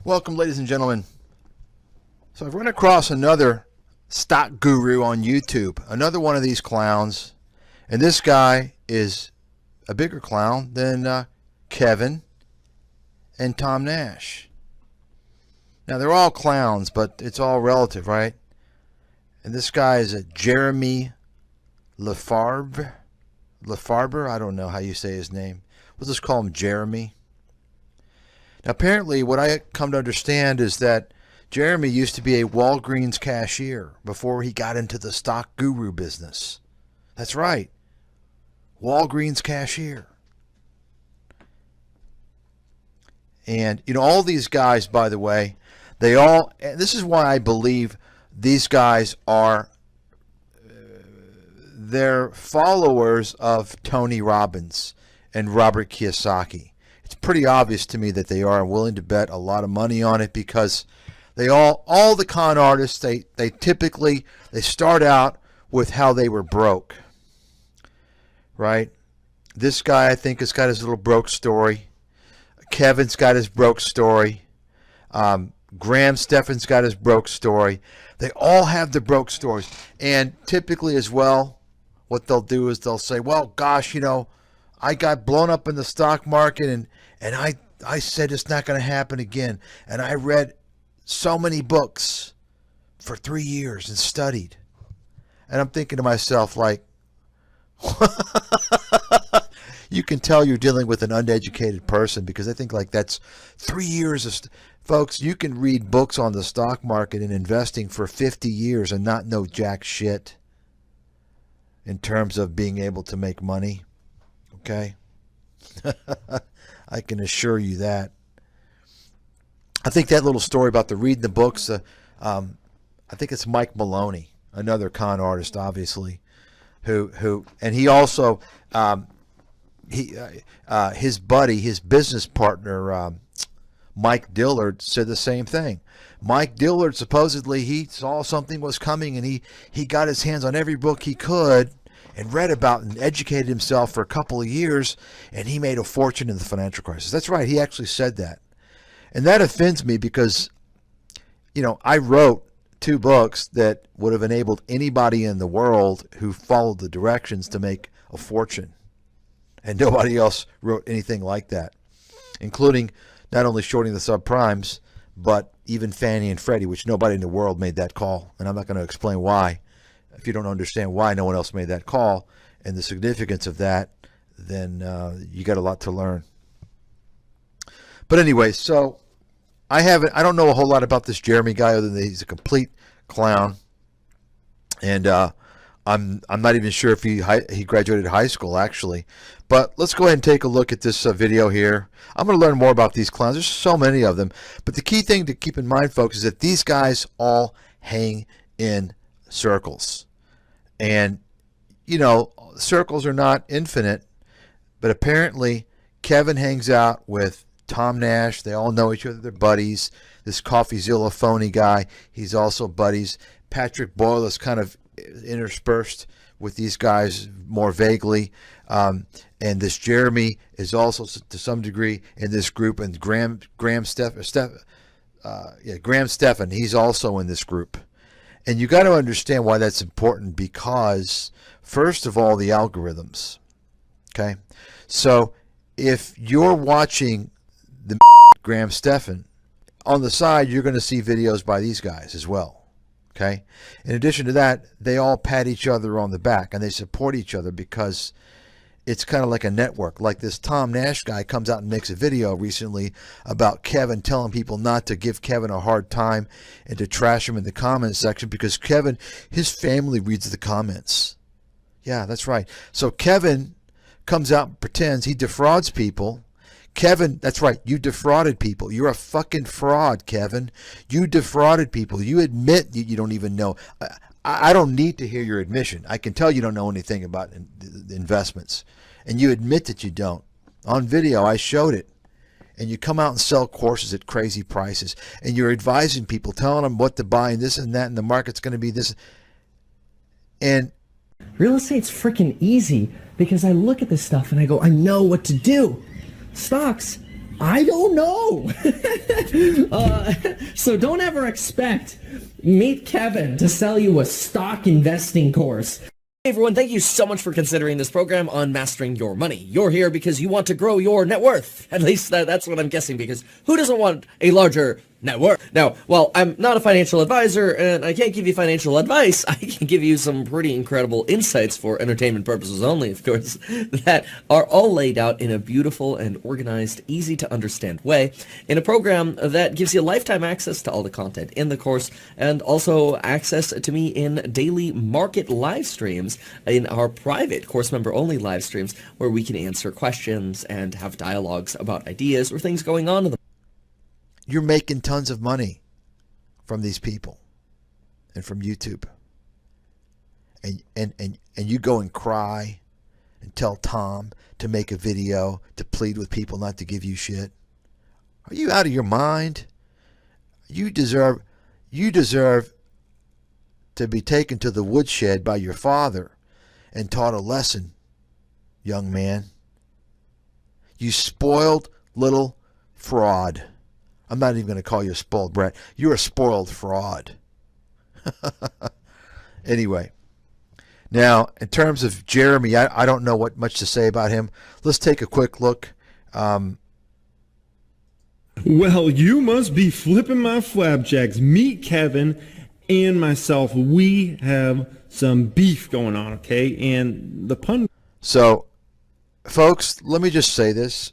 Welcome, ladies and gentlemen. So I've run across another stock guru on YouTube, another one of these clowns, and this guy is a bigger clown than Kevin and Tom Nash. Now, they're all clowns, but it's all relative, right? And this guy is a Jeremy Lefebvre. Lefebvre? I don't know how you say his name. We'll just call him Jeremy. Now, apparently, what I come to understand is that Jeremy used to be a Walgreens cashier before he got into the stock guru business. That's right. Walgreens cashier. And, you know, all these guys, by the way, this is why I believe these guys are, they're followers of Tony Robbins and Robert Kiyosaki. It's pretty obvious to me that they are willing to bet a lot of money on it because they all the con artists, they typically start out with how they were broke, right? This guy, I think, has got his little broke story. Kevin's got his broke story. Graham Stephan's got his broke story. They all have the broke stories. And typically as well, what they'll do is they'll say, well, gosh, you know, I got blown up in the stock market and I said it's not going to happen again. And I read so many books for 3 years and studied. And I'm thinking to myself, like, you can tell you're dealing with an uneducated person because I think like that's 3 years of folks, you can read books on the stock market and investing for 50 years and not know jack shit in terms of being able to make money. Okay? I can assure you that. I think that little story about the reading the books, I think it's Mike Maloney, another con artist, obviously, who and he also, his buddy, his business partner, Mike Dillard, said the same thing. Mike Dillard, supposedly, he saw something was coming and he got his hands on every book he could and read about and educated himself for a couple of years, and he made a fortune in the financial crisis. That's right. He actually said that. And that offends me because, you know, I wrote 2 books that would have enabled anybody in the world who followed the directions to make a fortune. And nobody else wrote anything like that, including not only shorting the subprimes, but even Fannie and Freddie, which nobody in the world made that call. And I'm not going to explain why. If you don't understand why no one else made that call and the significance of that, then you got a lot to learn. But anyway, so I don't know a whole lot about this Jeremy guy other than he's a complete clown. And I'm not even sure if he graduated high school, actually. But let's go ahead and take a look at this video here. I'm going to learn more about these clowns. There's so many of them. But the key thing to keep in mind, folks, is that these guys all hang in circles. And, you know, circles are not infinite. But apparently, Kevin hangs out with Tom Nash. They all know each other. They're buddies. This CoffeeZilla phony guy, he's also buddies. Patrick Boyle is kind of interspersed with these guys more vaguely, and this Jeremy is also to some degree in this group, and Graham Stephan, he's also in this group. And you got to understand why that's important because, first of all, the algorithms. Okay, so if you're watching the Graham Stephan, on the side you're going to see videos by these guys as well. Okay. In addition to that, they all pat each other on the back and they support each other because it's kind of like a network. Like this Tom Nash guy comes out and makes a video recently about Kevin, telling people not to give Kevin a hard time and to trash him in the comments section because Kevin, his family reads the comments. Yeah, that's right. So Kevin comes out and pretends he defrauds people. Kevin, that's right, you defrauded people. You're a fucking fraud, Kevin. You defrauded people. You admit you don't even know. I don't need to hear your admission. I can tell you don't know anything about investments. And you admit that you don't. On video, I showed it. And you come out and sell courses at crazy prices. And you're advising people, telling them what to buy and this and that, and the market's going to be this. And real estate's freaking easy because I look at this stuff and I go, I know what to do. Stocks, I don't know. So don't ever expect Meet Kevin to sell you a stock investing course. Hey everyone, thank you so much for considering this program on mastering your money. You're here because you want to grow your net worth. At least that's what I'm guessing, because who doesn't want a larger net worth? Now, while I'm not a financial advisor and I can't give you financial advice, I can give you some pretty incredible insights for entertainment purposes only, of course, that are all laid out in a beautiful and organized, easy to understand way in a program that gives you lifetime access to all the content in the course and also access to me in daily market live streams in our private course member only live streams where we can answer questions and have dialogues about ideas or things going on in the You're making tons of money from these people and from YouTube. And you go and cry and tell Tom to make a video to plead with people not to give you shit. Are you out of your mind? You deserve to be taken to the woodshed by your father and taught a lesson, young man. You spoiled little fraud. I'm not even going to call you a spoiled brat. You're a spoiled fraud. Anyway, now in terms of Jeremy, I don't know what much to say about him. Let's take a quick look. Well, you must be flipping my flapjacks. Meet Kevin and myself. We have some beef going on, okay? And the pun... So, folks, let me just say this.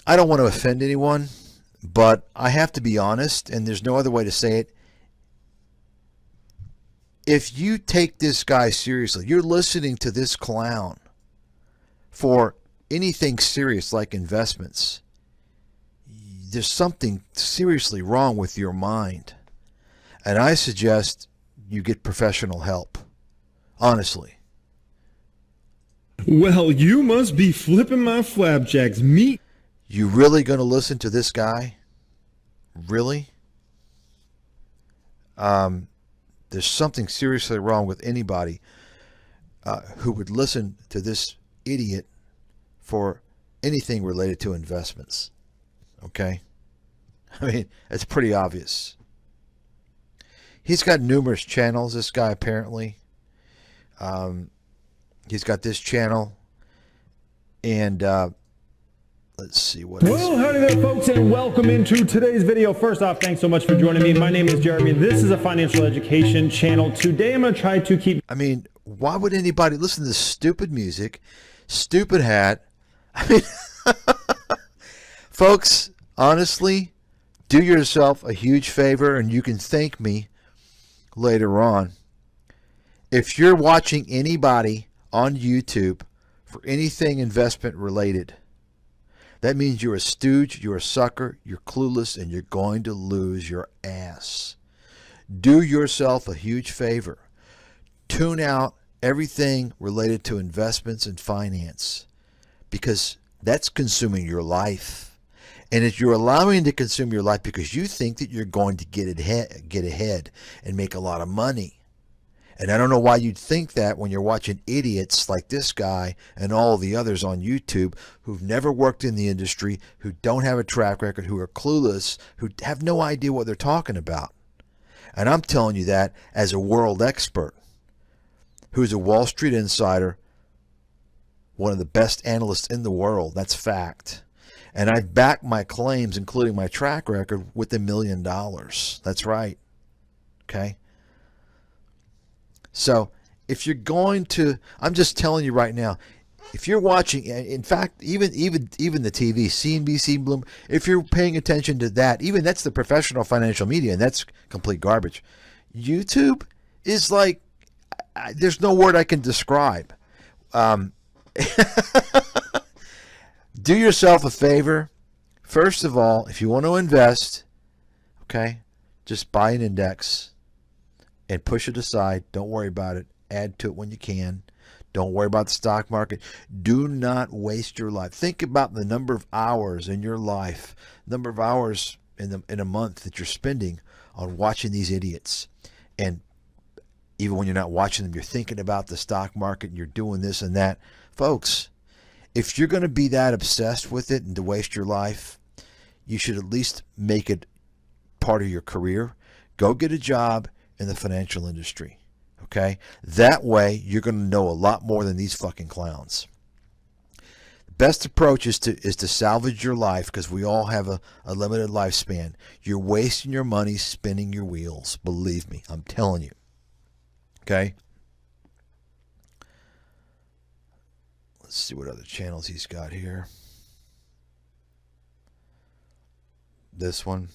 I don't want to offend anyone, but I have to be honest, and there's no other way to say it. If you take this guy seriously, you're listening to this clown for anything serious like investments, there's something seriously wrong with your mind. And I suggest you get professional help. Honestly. Well, you must be flipping my flapjacks. Meet... You really going to listen to this guy? Really? There's something seriously wrong with anybody who would listen to this idiot for anything related to investments. Okay? I mean, it's pretty obvious. He's got numerous channels, this guy, apparently. He's got this channel. And let's see what else. Well, howdy there, folks, and welcome into today's video. First off, thanks so much for joining me. My name is Jeremy. This is a financial education channel. Today, I'm going to try to keep... I mean, why would anybody listen to this stupid music, stupid hat? I mean, folks, honestly, do yourself a huge favor, and you can thank me later on. If you're watching anybody on YouTube for anything investment related, that means you're a stooge, you're a sucker, you're clueless, and you're going to lose your ass. Do yourself a huge favor. Tune out everything related to investments and finance, because that's consuming your life. And if you're allowing it to consume your life because you think that you're going to get ahead and make a lot of money. And I don't know why you'd think that when you're watching idiots like this guy and all the others on YouTube who've never worked in the industry, who don't have a track record, who are clueless, who have no idea what they're talking about. And I'm telling you that as a world expert, who's a Wall Street insider, one of the best analysts in the world. That's fact. And I back my claims, including my track record, with $1 million. That's right. Okay? So if you're going to, I'm just telling you right now, if you're watching, in fact, even the TV, CNBC, Bloom, if you're paying attention to that, even that's the professional financial media, and that's complete garbage. YouTube is like, there's no word I can describe. Do yourself a favor. First of all, if you want to invest, okay, just buy an index and push it aside. Don't worry about it. Add to it when you can. Don't worry about the stock market. Do not waste your life. Think about the number of hours in your life, number of hours in a month that you're spending on watching these idiots. And even when you're not watching them, you're thinking about the stock market and you're doing this and that. Folks, if you're going to be that obsessed with it and to waste your life, you should at least make it part of your career. Go get a job in the financial industry, okay? That way, you're going to know a lot more than these fucking clowns. The best approach is to salvage your life, because we all have a limited lifespan. You're wasting your money spinning your wheels. Believe me, I'm telling you, okay? Let's see what other channels he's got here. This one.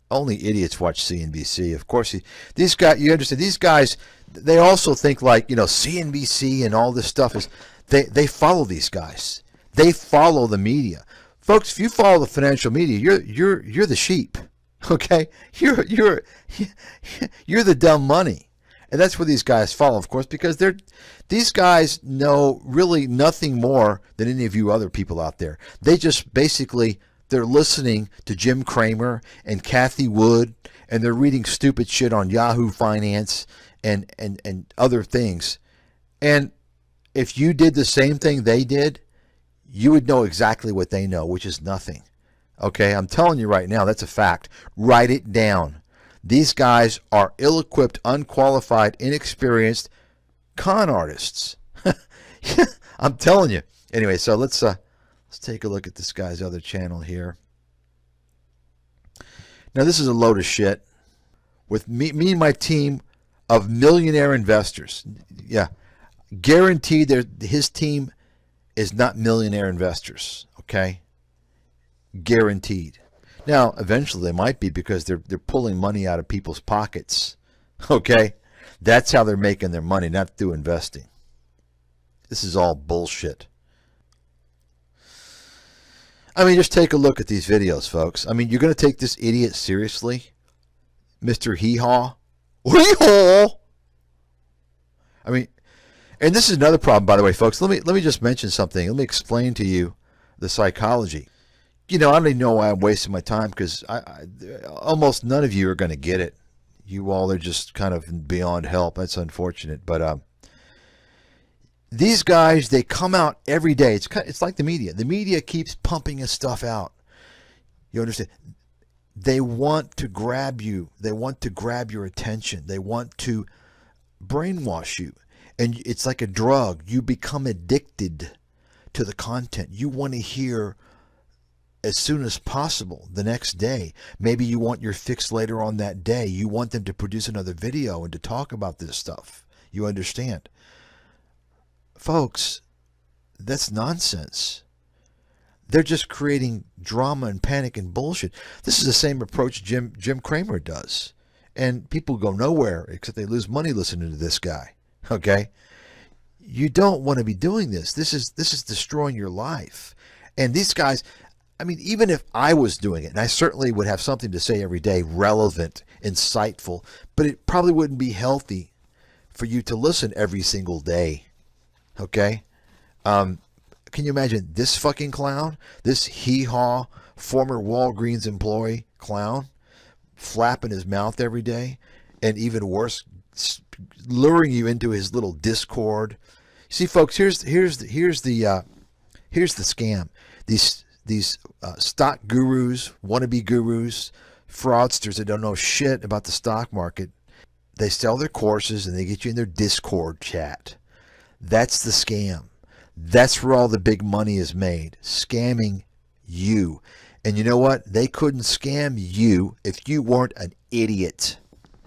Only idiots watch CNBC. Of course, these guys, you understand, these guys, they also think like, CNBC and all this stuff is, they follow these guys. They follow the media. Folks, if you follow the financial media, you're the sheep. Okay? You're the dumb money. And that's what these guys follow, of course, because these guys know really nothing more than any of you other people out there. They just basically, they're listening to Jim Cramer and Kathy Wood, and they're reading stupid shit on Yahoo Finance and other things. And if you did the same thing they did, you would know exactly what they know, which is nothing. Okay, I'm telling you right now, that's a fact. Write it down. These guys are ill-equipped, unqualified, inexperienced con artists. I'm telling you. Anyway, so let's take a look at this guy's other channel here. Now, this is a load of shit. With me and my team of millionaire investors. Yeah, guaranteed his team is not millionaire investors. Okay, guaranteed. Now, eventually they might be, because they're pulling money out of people's pockets. Okay? That's how they're making their money, not through investing. This is all bullshit. I mean, just take a look at these videos, folks. I mean, you're going to take this idiot seriously? Mr. Hee-Haw? Hee-Haw! I mean, and this is another problem, by the way, folks. Let me just mention something. Let me explain to you the psychology. I don't even know why I'm wasting my time, because almost none of you are going to get it. You all are just kind of beyond help. That's unfortunate. But these guys, they come out every day. It's like the media. The media keeps pumping this stuff out. You understand? They want to grab you. They want to grab your attention. They want to brainwash you. And it's like a drug. You become addicted to the content. You want to hear as soon as possible the next day. Maybe you want your fix later on that day. You want them to produce another video and to talk about this stuff. You understand? Folks, that's nonsense. They're just creating drama and panic and bullshit. This is the same approach Jim Cramer does. And people go nowhere except they lose money listening to this guy. Okay? You don't want to be doing this. This is destroying your life. And these guys, I mean, even if I was doing it, and I certainly would have something to say every day, relevant, insightful, but it probably wouldn't be healthy for you to listen every single day. Okay? Can you imagine this fucking clown? This hee-haw, former Walgreens employee clown, flapping his mouth every day, and even worse, luring you into his little Discord. See, folks, here's the scam. These stock gurus, wannabe gurus, fraudsters that don't know shit about the stock market, they sell their courses and they get you in their Discord chat. That's the scam. That's where all the big money is made, scamming you. And you know what? They couldn't scam you if you weren't an idiot.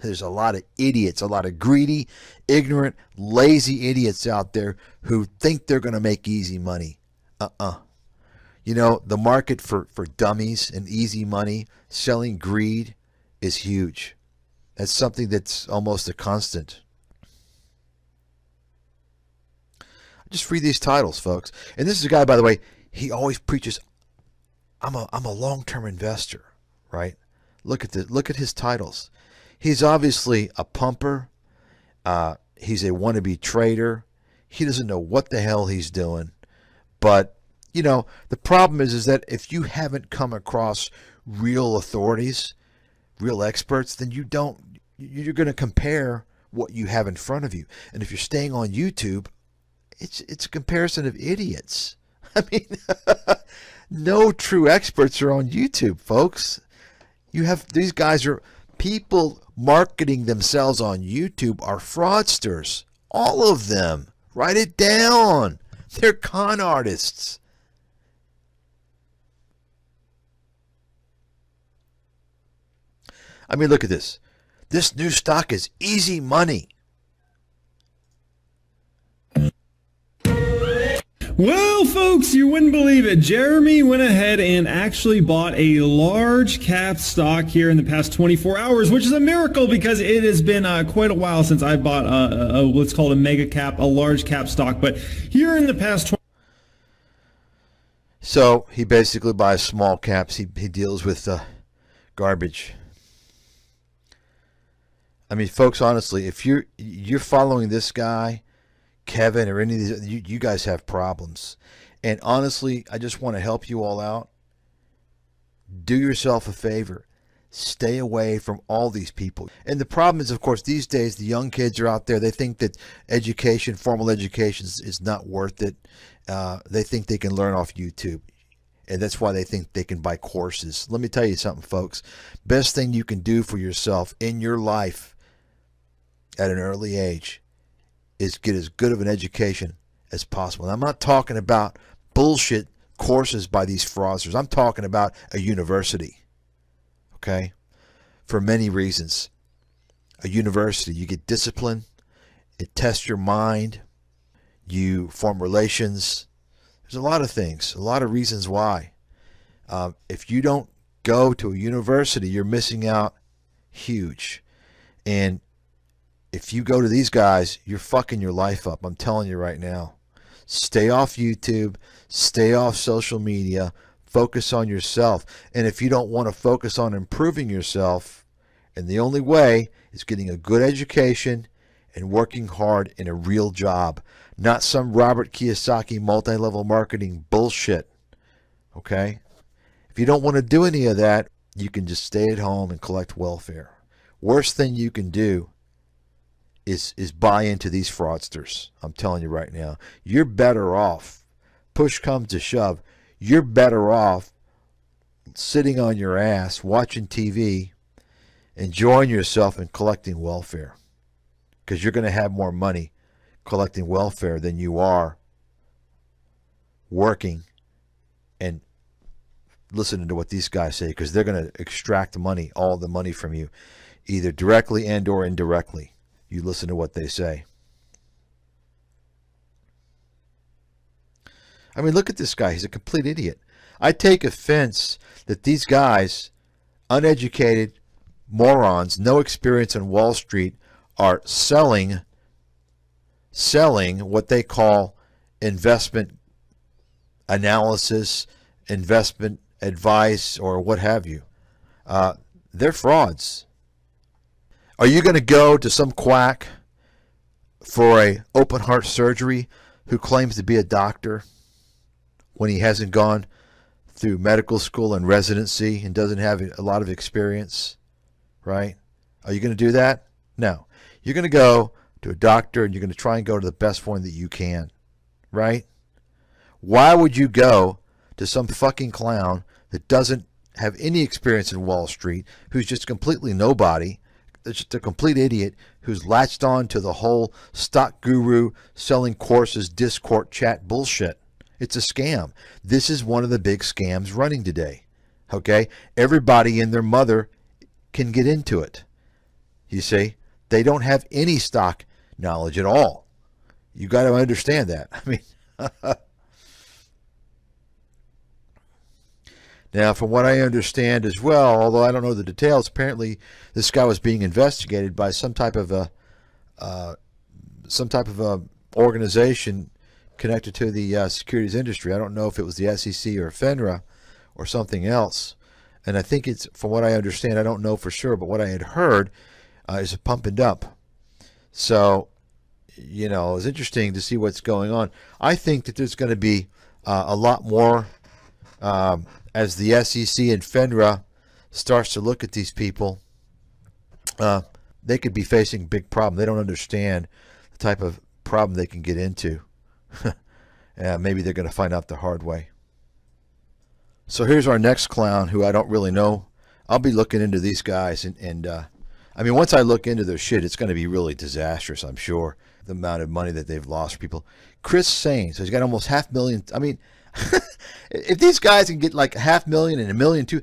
There's a lot of idiots, a lot of greedy, ignorant, lazy idiots out there who think they're going to make easy money. You know, the market for dummies and easy money, selling greed, is huge. That's something that's almost a constant. Just read these titles, folks. And this is a guy, by the way, he always preaches, I'm a long-term investor, right? Look at his titles. He's obviously a pumper. He's a wannabe trader. He doesn't know what the hell he's doing. But, you know, the problem is that if you haven't come across real authorities, real experts, then you're going to compare what you have in front of you. And if you're staying on YouTube it's a comparison of idiots. I mean, no true experts are on YouTube, folks. You have these guys are people marketing themselves on YouTube are fraudsters. All of them. Write it down. They're con artists. I mean, look at this. This new stock is easy money. Well, folks, you wouldn't believe it. Jeremy went ahead and actually bought a large cap stock here in the past 24 hours, which is a miracle because it has been quite a while since I bought what's called a mega cap, a large cap stock. But here in the past So he basically buys small caps. He deals with garbage. I mean, folks, honestly, if you're following this guy, Kevin, or any of these, you guys have problems. And honestly, I just want to help you all out. Do yourself a favor. Stay away from all these people. And the problem is, of course, these days, the young kids are out there. They think that education, formal education is not worth it. They think they can learn off YouTube. And that's why they think they can buy courses. Let me tell you something, folks. Best thing you can do for yourself in your life at an early age is get as good of an education as possible. And I'm not talking about bullshit courses by these fraudsters. I'm talking about a university. Okay? For many reasons. A university, you get discipline. It tests your mind. You form relations. There's a lot of things, a lot of reasons why. If you don't go to a university, you're missing out huge. And if you go to these guys, you're fucking your life up. I'm telling you right now. Stay off YouTube. Stay off social media. Focus on yourself. And if you don't want to focus on improving yourself, and the only way is getting a good education and working hard in a real job, not some Robert Kiyosaki multi-level marketing bullshit. Okay? If you don't want to do any of that, you can just stay at home and collect welfare. Worst thing you can do is buy into these fraudsters. I'm telling you right now. You're better off. Push comes to shove. You're better off sitting on your ass, watching TV, enjoying yourself and collecting welfare. Because you're going to have more money collecting welfare than you are working and listening to what these guys say, because they're going to extract money, all the money from you, either directly and or indirectly. You listen to what they say. I mean, look at this guy. He's a complete idiot. I take offense that these guys, uneducated morons, no experience on Wall Street, are selling what they call investment analysis, investment advice, or what have you. They're frauds. Are you going to go to some quack for a open heart surgery who claims to be a doctor when he hasn't gone through medical school and residency and doesn't have a lot of experience, right? Are you going to do that? No. You're going to go to a doctor and you're going to try and go to the best one that you can, right? Why would you go to some fucking clown that doesn't have any experience in Wall Street, who's just completely nobody, just a complete idiot who's latched on to the whole stock guru selling courses, Discord chat bullshit? It's a scam. This is one of the big scams running today. Okay? Everybody and their mother can get into it. You see? They don't have any stock knowledge at all. You got to understand that. I mean, now, from what I understand as well, although I don't know the details, apparently this guy was being investigated by some type of a organization connected to the securities industry. I don't know if it was the SEC or FINRA or something else. And I think it's, from what I understand, I don't know for sure, but what I had heard is pumping up. So, you know, it's interesting to see what's going on. I think that there's going to be a lot more as the SEC and FINRA starts to look at these people. They could be facing big problem. They don't understand the type of problem they can get into. Yeah, maybe they're going to find out the hard way. So here's our next clown, who I don't really know. I'll be looking into these guys, and I mean, once I look into their shit, it's going to be really disastrous, I'm sure, the amount of money that they've lost for people. Chris Sain, so he's got almost 500,000. I mean, if these guys can get like 500,000 and 1 million too,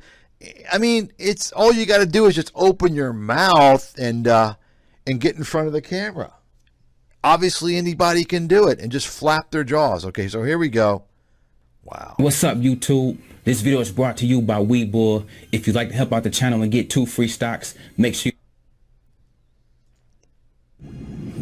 I mean, it's all you got to do is just open your mouth and get in front of the camera. Obviously, anybody can do it and just flap their jaws. Okay, so here we go. Wow. What's up, YouTube? This video is brought to you by Webull. If you'd like to help out the channel and get 2 free stocks, make sure.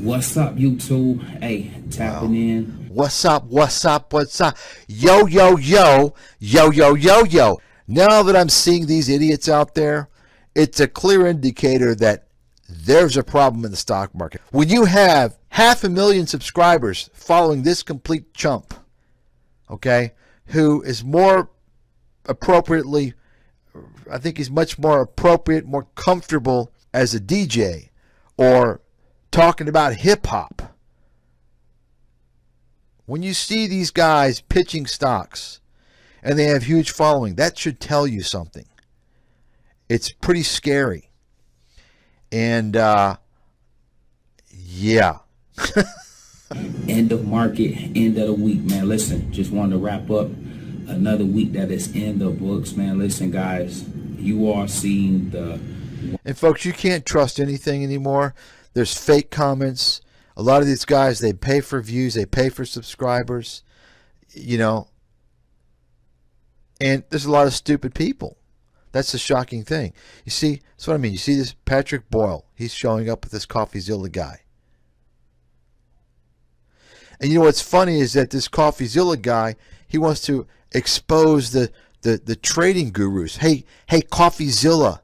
What's up, YouTube? Hey, tapping in. What's up? What's up? What's up? Yo, yo, yo, yo, yo, yo, yo. Now that I'm seeing these idiots out there, it's a clear indicator that there's a problem in the stock market. When you have 500,000 subscribers following this complete chump, okay, who is more appropriately, I think he's much more appropriate, more comfortable as a DJ or talking about hip-hop. When you see these guys pitching stocks and they have huge following, that should tell you something. It's pretty scary. And yeah. End of market, end of the week, man. Listen, just wanted to wrap up another week that is in the books, man. Listen, guys, you are seeing the... And folks, you can't trust anything anymore. There's fake comments. A lot of these guys, they pay for views, they pay for subscribers, you know. And there's a lot of stupid people. That's the shocking thing. You see, that's what I mean. You see this Patrick Boyle. He's showing up with this CoffeeZilla guy. And you know what's funny is that this CoffeeZilla guy, he wants to expose the trading gurus. Hey, CoffeeZilla,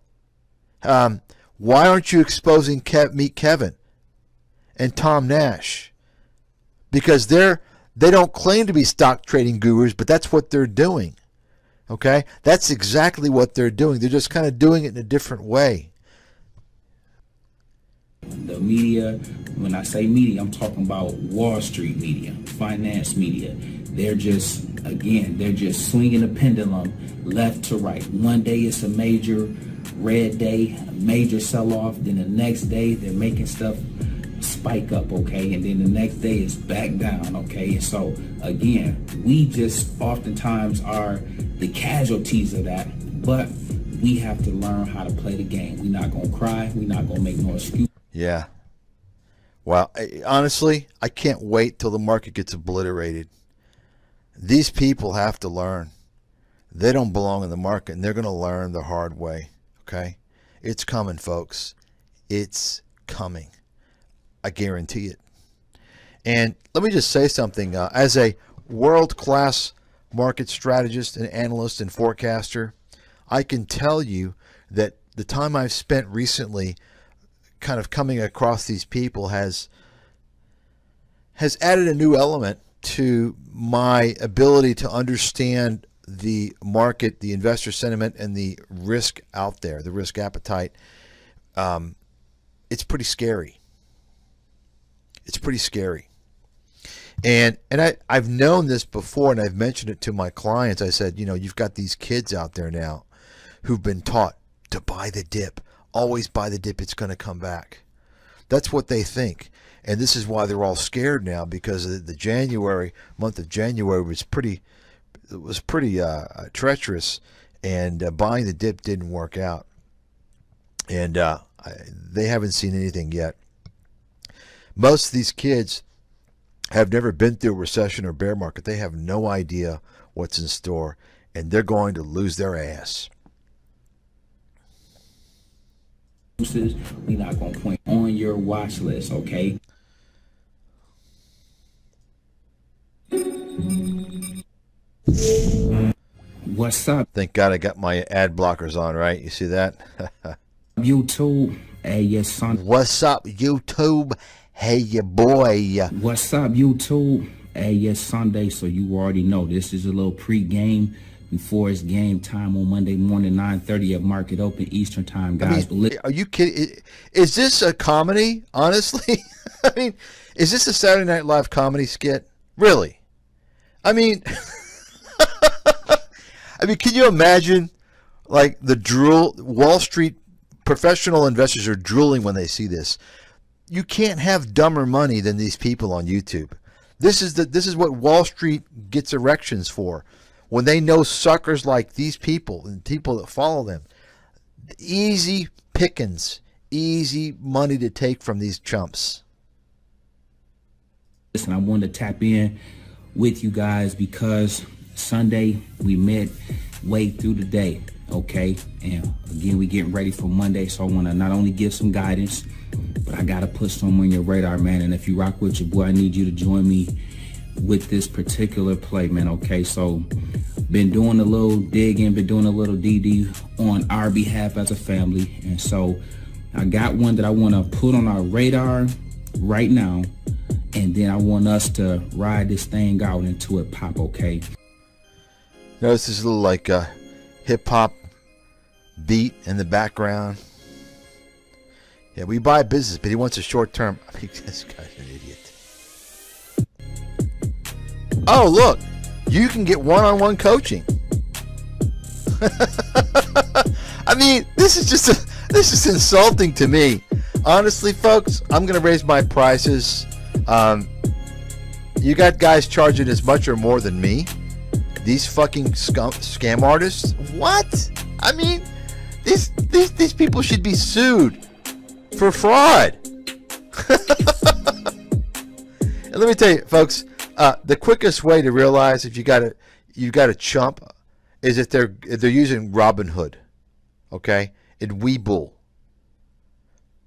why aren't you exposing Meet Kevin and Tom Nash? Because they don't claim to be stock trading gurus, but that's what they're doing. Okay? That's exactly what they're doing. They're just kind of doing it in a different way. The media, when I say media, I'm talking about Wall Street media, finance media. They're just, again, they're just swinging the pendulum left to right. One day it's a major red day, a major sell-off. Then the next day they're making stuff spike up, okay? And then the next day it's back down, okay? And so, again, we just oftentimes are the casualties of that, but we have to learn how to play the game. We're not going to cry. We're not going to make no excuse. Yeah. Well, honestly, I can't wait till the market gets obliterated. These people have to learn. They don't belong in the market, and they're going to learn the hard way. Okay? It's coming, folks. It's coming. I guarantee it. And let me just say something. As a world-class market strategist and analyst and forecaster, I can tell you that the time I've spent recently kind of coming across these people has added a new element to my ability to understand the market, the investor sentiment, and the risk out there, the risk appetite. It's pretty scary. It's pretty scary. And I've known this before, and I've mentioned it to my clients. I said, you know, you've got these kids out there now who've been taught to buy the dip. Always buy the dip. It's going to come back. That's what they think. And this is why they're all scared now, because the month of January was pretty treacherous, and buying the dip didn't work out. And they haven't seen anything yet. Most of these kids have never been through a recession or bear market. They have no idea what's in store, and they're going to lose their ass. We're not going to point on your watch list, okay? What's up? Thank God I got my ad blockers on, right? You see that? YouTube? Hey, yes, son. What's up, YouTube? Hey, your boy. What's up, YouTube? Hey, yes, Sunday, so you already know this is a little pre-game before it's game time on Monday morning, 9:30 at Market Open Eastern Time, guys. I mean, are you kidding? Is this a comedy, honestly? I mean, is this a Saturday Night Live comedy skit? Really. I mean, can you imagine, like, the drool? Wall Street professional investors are drooling when they see this. You can't have dumber money than these people on YouTube. This is what Wall Street gets erections for. When they know suckers like these people and people that follow them. Easy pickings, easy money to take from these chumps. Listen, I wanted to tap in with you guys because Sunday we met way through the day, okay? And again, we getting ready for Monday, so I want to not only give some guidance, but I got to put some on your radar, man. And if you rock with your boy, I need you to join me with this particular play, man, okay? So been doing a little digging, been doing a little DD on our behalf as a family. And so I got one that I want to put on our radar right now. And then I want us to ride this thing out until it pop, okay? Notice this little like hip-hop beat in the background. Yeah, we buy business, but he wants a short-term. I mean, this guy's an idiot. Oh, look. You can get one-on-one coaching. I mean, this is insulting to me. Honestly, folks, I'm going to raise my prices. You got guys charging as much or more than me. These fucking scam artists. What? I mean, these people should be sued for fraud. And let me tell you, folks, the quickest way to realize if you got a chump is if they're using Robinhood, okay, and Webull.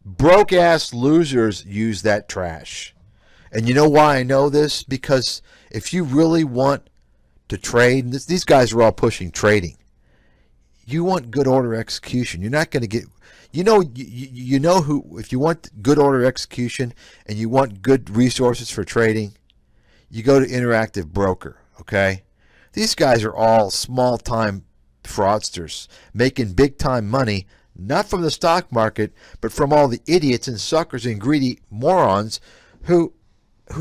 Broke ass losers use that trash. And you know why I know this? Because if you really want to trade, these guys are all pushing trading. You want good order execution. You're not going to get, you know who, if you want good order execution and you want good resources for trading, you go to Interactive Broker, okay? These guys are all small-time fraudsters making big-time money, not from the stock market, but from all the idiots and suckers and greedy morons who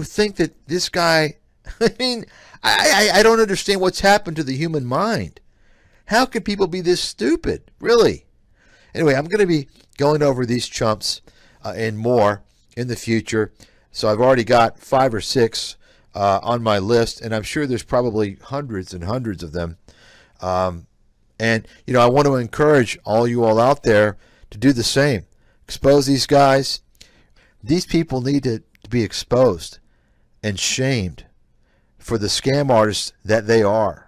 think that this guy, I mean, I don't understand what's happened to the human mind. How can people be this stupid? Really? Anyway, I'm going to be going over these chumps and more in the future. So I've already got 5 or 6 on my list, and I'm sure there's probably hundreds and hundreds of them. And, you know, I want to encourage all you all out there to do the same. Expose these guys. These people need to be exposed and shamed for the scam artists that they are.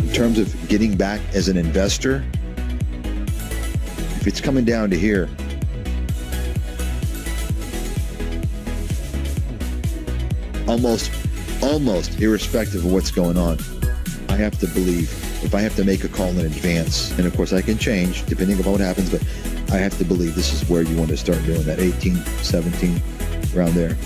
In terms of getting back as an investor, if it's coming down to here, almost irrespective of what's going on, I have to believe, if I have to make a call in advance, and of course I can change depending on what happens, but I have to believe this is where you want to start doing that 18, 17, around there.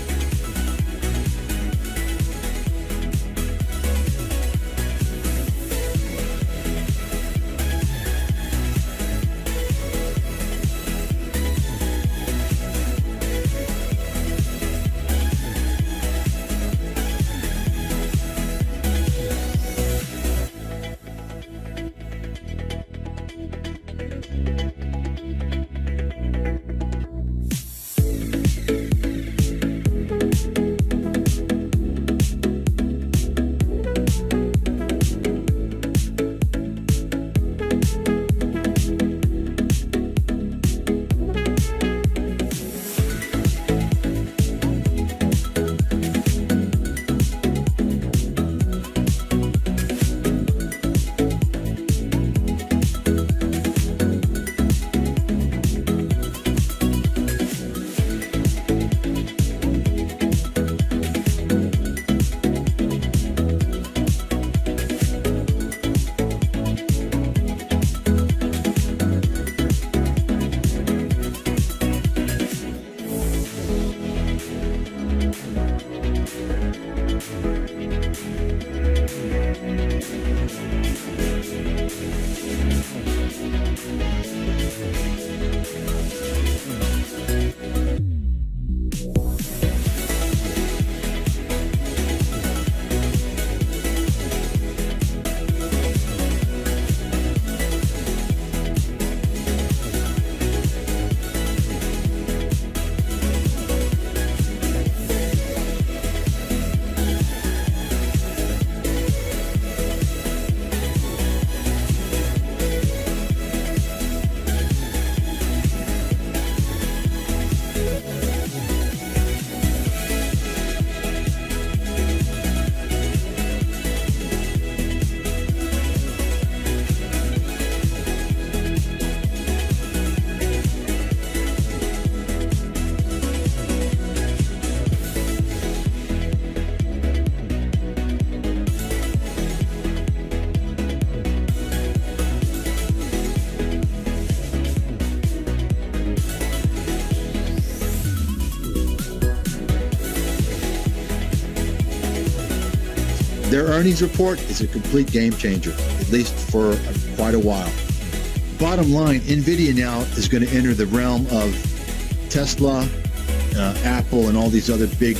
Their earnings report is a complete game changer, at least for quite a while. Bottom line, NVIDIA now is going to enter the realm of Tesla, Apple, and all these other big,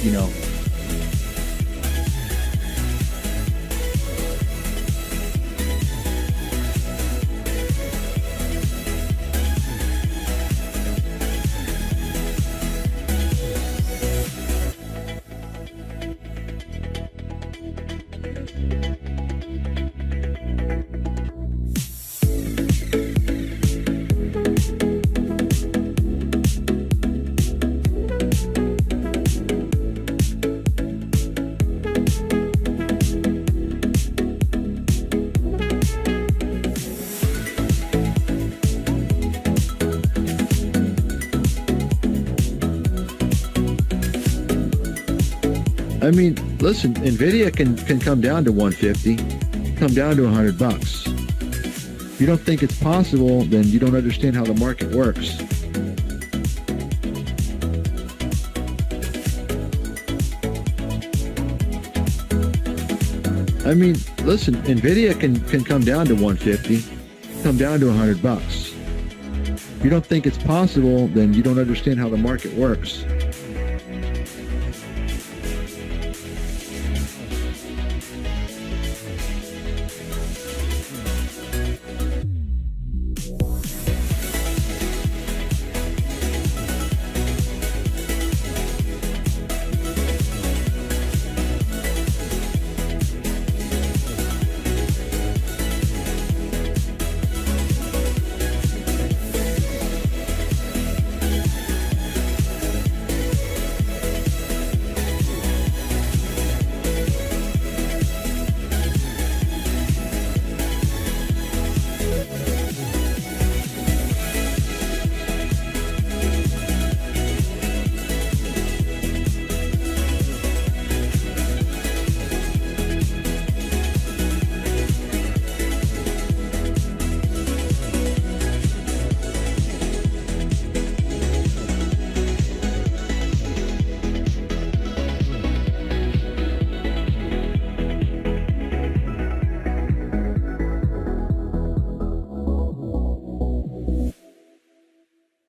I mean, listen, NVIDIA can come down to 150. come down to $100. If you don't think it's possible, then you don't understand how the market works. I mean, listen, Nvidia can come down to 150, come down to $100. If you don't think it's possible, then you don't understand how the market works.